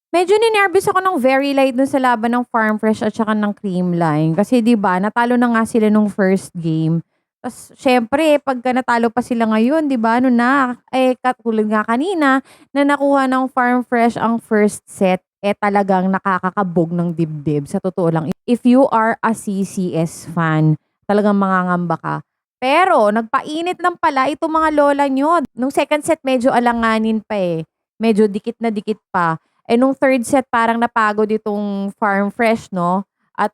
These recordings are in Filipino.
Medyo ninervyos ako ng very light dun sa laban ng Farm Fresh at saka ng Creamline. Kasi 'di ba, natalo na nga sila nung first game. Tas siyempre pagka natalo pa sila ngayon 'di ba, ano na, katulad nga kanina na nakuha ng Farm Fresh ang first set, talagang nakakakabog ng dibdib sa totoo lang. If you are a CCS fan, talagang mangangamba ka. Pero nagpainit lang pala itong mga lola niyo. Nung second set medyo alanganin pa, medyo dikit na dikit pa. Nung third set parang napagod itong Farm Fresh 'no, at,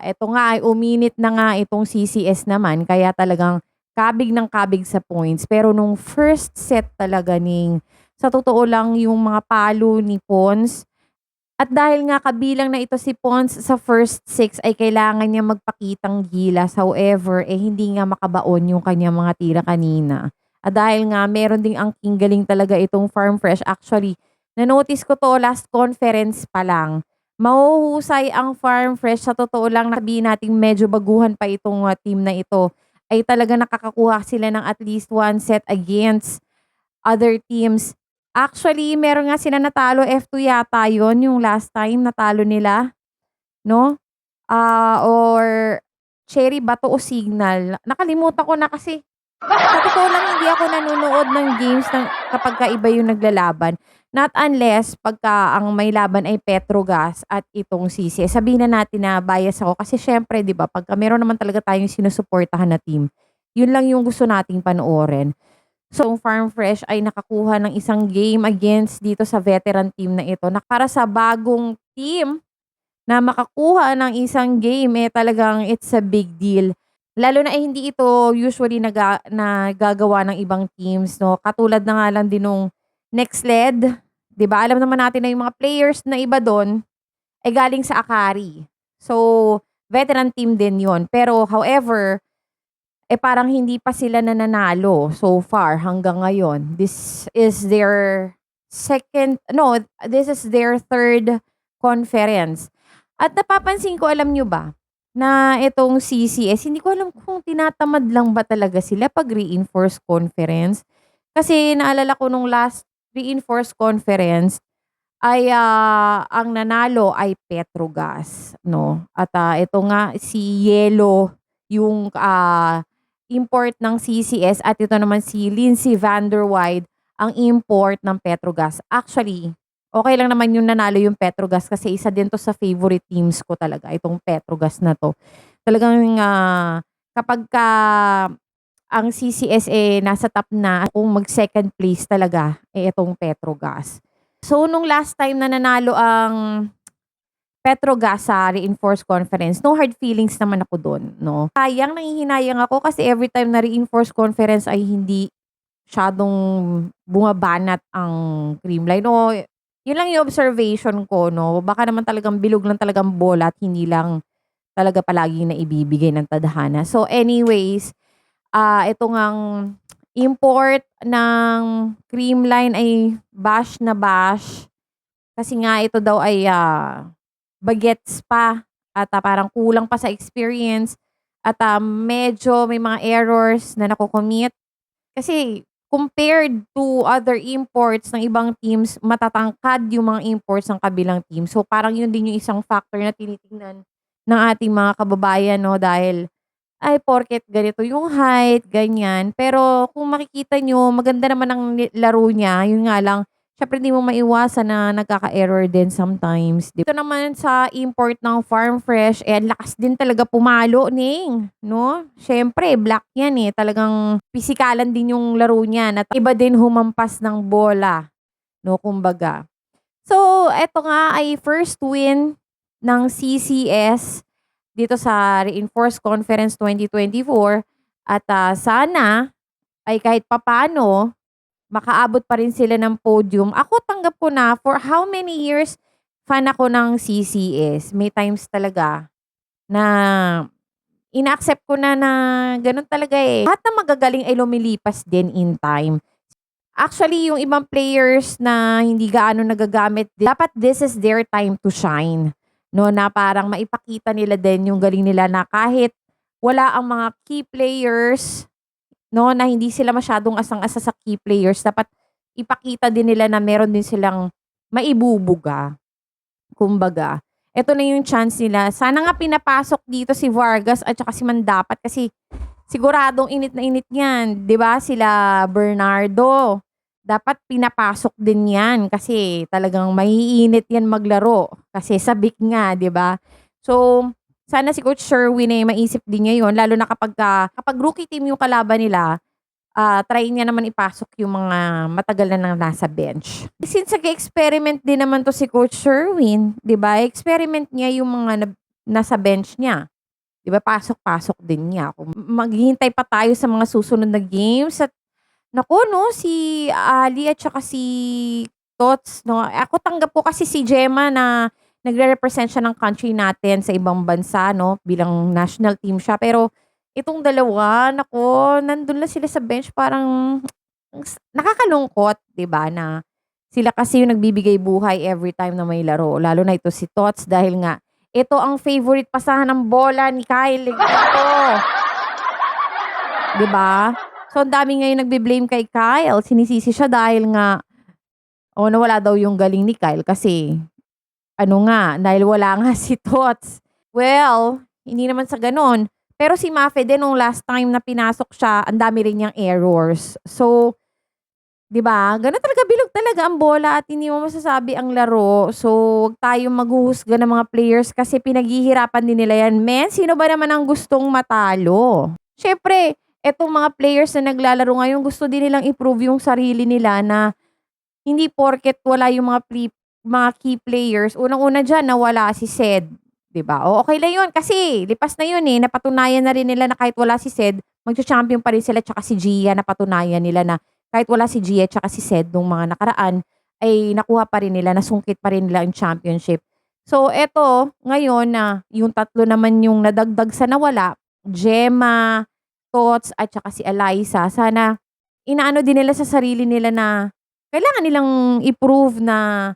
eto nga ay uminit na nga itong CCS naman kaya talagang kabig ng kabig sa points. Pero nung first set talaga sa totoo lang yung mga palo ni Pons at dahil nga kabilang na ito si Pons sa first six ay kailangan niya magpakitang gilas. However, hindi nga makabaon yung kanyang mga tira kanina. At dahil nga meron ding angking galing talaga itong Farm Fresh. Actually, na-notice ko 'to last conference pa lang. Mahuhusay ang Farm Fresh sa totoo lang na sabihin nating medyo baguhan pa itong, team na ito, ay talaga nakakakuha sila ng at least one set against other teams. Actually, meron nga sila natalo, F2 yata yon yung last time natalo nila, 'no? Or Cherry ba 'to o Signal? Nakalimutan ko na kasi sa totoo lang hindi ako nanonood ng games kapagka iba yung naglalaban. Not unless pagka ang may laban ay Petrogas at itong CCS. Sabihin na natin na bias ako kasi siyempre 'di ba pagka meron naman talaga tayong sinusuportahan na team, yun lang yung gusto nating panoorin. So, ang Farm Fresh ay nakakuha ng isang game against dito sa veteran team na ito na para sa bagong team na makakuha ng isang game, talagang it's a big deal. Lalo na hindi ito usually nagagawa ng ibang teams, 'no? Katulad na nga lang din nung next led, 'di ba? Alam naman natin na yung mga players na iba do'n ay galing sa Akari. So, veteran team din 'yon. Pero however, parang hindi pa sila nananalo so far hanggang ngayon. This is their second no, this is their third conference. At napapansin ko, alam nyo ba, na itong CCS, hindi ko alam kung tinatamad lang ba talaga sila 'pag reinforced conference. Kasi naalala ko nung last reinforced conference ay, ang nanalo ay Petrogas 'no, at, ito nga si Yelo yung, import ng CCS at ito naman si Lindsey van der Wide ang import ng Petrogas. Actually, okey lang naman yung nanalo yung Petrogas kasi isa din 'to sa favorite teams ko talaga, itong Petrogas na 'to. Talagang, kapagka ang CCS, nasa top na, kung mag-second place talaga, itong Petrogas. So, nung last time na nanalo ang Petrogas sa reinforced conference, no hard feelings naman ako dun, 'no. Nanghihinayang ako kasi every time na reinforced conference ay hindi masyadong bumabanat ang Creamline o yun lang yung observation ko, 'no. Baka naman talagang bilog lang talagang bola at hindi lang talaga palaging naibibigay ng tadhana. So anyways, ito ngang import ng Creamline ay bash na bash kasi nga ito daw ay, bagets pa at, parang kulang pa sa experience at, medyo may mga errors na nako-commit. Kasi compared to other imports ng ibang teams, matatangkad yung mga imports ng kabilang team. So, parang yun din yung isang factor na tinitingnan ng ating mga kababayan 'no, dahil, ay porket ganito yung height, ganyan. Pero kung makikita niyo maganda naman ang laro niya, yun nga lang siyempre di mo maiwasan na nagkaka-error din sometimes. Dito naman sa import ng Farm Fresh, ang lakas din talaga pumalo, 'no? Siyempre black 'yan, talagang pisikalan din yung laro niyan at iba din humampas ng bola, 'no, kumbaga. So, eto nga ay first win ng CCS dito sa Reinforced Conference 2024 at, sana ay kahit papaano makaabot pa rin sila ng podium. Ako tanggap ko na for how many years fan ako ng CCS. May times talaga na ina-accept ko na gano'n talaga, Lahat ng magagaling ay lumilipas din in time. Actually, yung ibang players na hindi gaano nagagamit, dapat this is their time to shine. No, na parang maipakita nila din yung galing nila na kahit wala ang mga key players, no, na hindi sila masyadong asang-asa sa key players, dapat ipakita din nila na meron din silang maibubuga. Kumbaga, eto na yung chance nila. Sana nga pinapasok dito si Vargas at saka si Mandapat kasi siguradong init na init yan. 'Di ba? Sila Bernardo. Dapat pinapasok din yan kasi talagang maiinit yan maglaro. Kasi sabik nga, 'di ba? So, sana si Coach Sherwin ay maisip din niya yun lalo na kapag rookie team yung kalaban nila, try niya naman ipasok yung mga matagal na nang nasa bench. Since nag-experiment din naman 'to si Coach Sherwin, 'di ba? Experiment niya yung mga nasa bench niya. 'Di ba, pasok-pasok din niya. Kung maghihintay pa tayo sa mga susunod na games at naku 'no, si Ali at saka si Tots 'no. Ako tanggap ko kasi si Gemma na nagre-represent siya ng country natin sa ibang bansa 'no, bilang national team siya. Pero itong dalawa, naku, nandun lang sila sa bench parang nakakalungkot 'di ba, na sila kasi yung nagbibigay buhay every time na may laro. Lalo na ito si Tots dahil nga ito ang favorite pasahan ng bola ni Kyle ito, 'di ba? So, ang dami ngayon nagbe-blame kay Kyle, sinisisi siya dahil nga, nawala daw yung galing ni Kyle kasi ano nga, dahil wala nga si Tots. Well, hindi naman sa gano'n. Pero si Mafe din nung last time na pinasok siya, ang dami rin niyang errors. So, 'di ba, gano'n talaga, bilog talaga ang bola at hindi mo masasabi ang laro. So, wag tayong maghuhusga ng mga players kasi pinaghihirapan din nila 'yan. Men, sino ba naman ang gustong matalo? Siyempre, etong mga players na naglalaro ngayon gusto din nilang i-prove yung sarili nila na hindi porket wala yung mga key players, unang-una diyan nawala si Sed, 'di ba? O okey lang 'yun kasi lipas na 'yun, napatunayan na rin nila na kahit wala si Sed, magcha-champion pa rin sila, tsaka si Gia napatunayan nila na kahit wala si Gia tsaka si Sed nung mga nakaraan, ay nakuha pa rin nila, nasungkit pa rin nila ang championship. So eto, ngayon na yung tatlo naman yung nadagdag sa nawala, Gemma, Tots at tsaka si Eliza, sana inaano din nila sa sarili nila na kailangan nilang i-prove na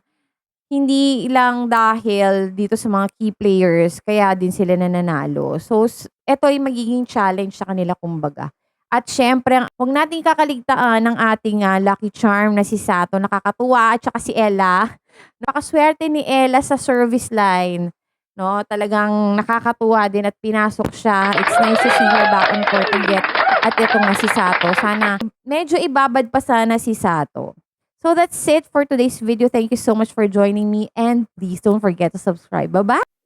hindi lang dahil dito sa mga key players kaya din sila nananalo. So, eto ay magiging challenge sa kanila kumbaga. At siyempre, huwag nating kakaligtaan ng ating lucky charm na si Sato, nakakatuwa, at saka si Ella. Napakaswerte ni Ella sa service line. No, talagang nakakatuwa din at pinasok siya. It's nice to see her back on court again. At ito nga si Sato. Sana medyo ibabad pa sana si Sato. So that's it for today's video. Thank you so much for joining me and please don't forget to subscribe. Bye-bye!